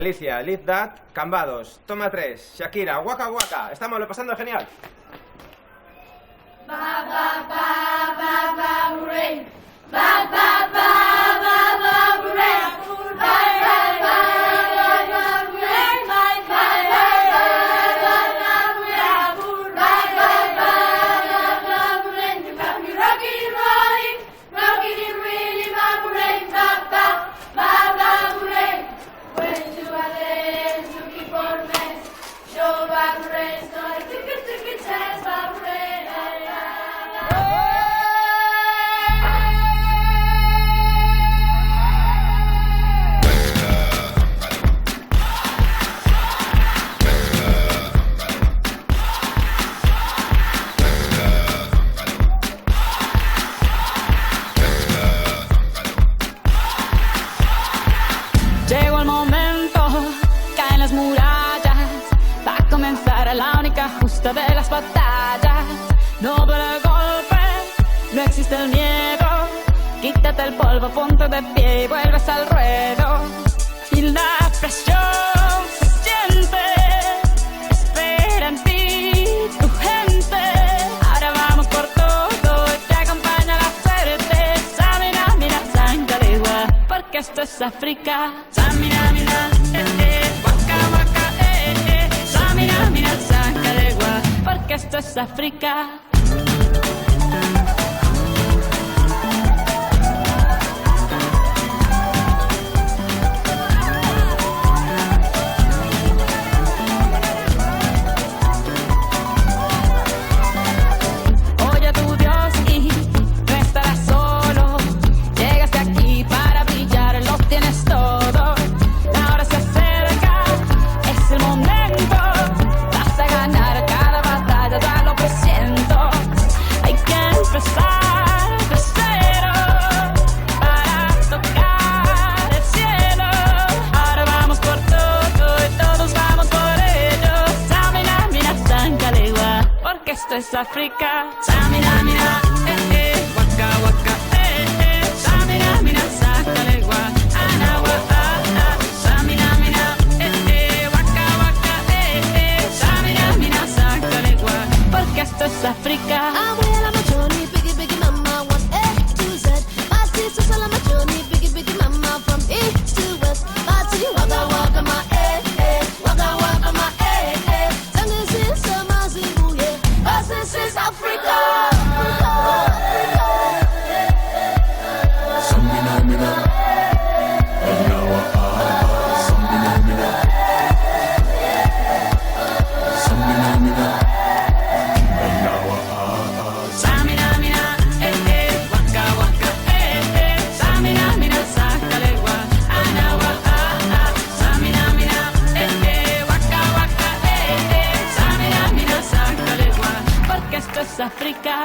Alicia, Leave That, Cambados, Toma 3, Shakira, Waka Waka. Estamos pasando genial. Ba ba ba ba ba hooray. Ba ba ba ba ba hooray. Ba ba ba ba ba hooray. Ba ba ba ba ba hooray. Ba ba ba ba hooray. You got me rocking and rolling, rocking and reeling, ba hooray. Ba ba ba ba hooray. When you are there, looking for me, show ba hooray. So I took a chance, ba hooray. Llegó el momento, caen las murallas, va a comenzar la única justa de las batallas. No duele el golpe, no existe el miedo, quítate el polvo, ponte de pie y vuelves al ruedo. Y la presión se siente, espera en ti tu gente. Ahora vamos por todo y te acompaña la suerte. Samina, mira, sangalegua, porque esto es África. Samina, mira, waka waka, Samina, mira, sangalegua, porque esto es África. Oye a tu Dios y no estarás solo. Llegaste aquí para brillar, lo tienes todo. La hora se acerca, es el momento. Vas a ganar cada batalla, ya lo presiento. Hay que empezar de cero para tocar el cielo. Ahora vamos por todo y todos vamos por ello. Samina, mira, sangalegua, porque esto es África. Samina, mira, waka waka, Samina, mira, sangalegua, anawa, Samina, mira, waka waka, Samina, mira, sangalegua, porque esto es África. I'm well on my journey, biggie, biggie mama, 1A to Z. My sister's all on my journey, biggie, biggie mama, from east to west. My city, waka, waka, my waka, waka, my Tango is my Zimbabwe, yeah. This is Africa. Samina, mina, anawa, samina, mina, samina, mina, anawa, Samina, mira, waka waka, Samina, mira, sangalegua, anawa, Samina, mira, waka waka, Samina, mira, sangalegua, porque esto es África.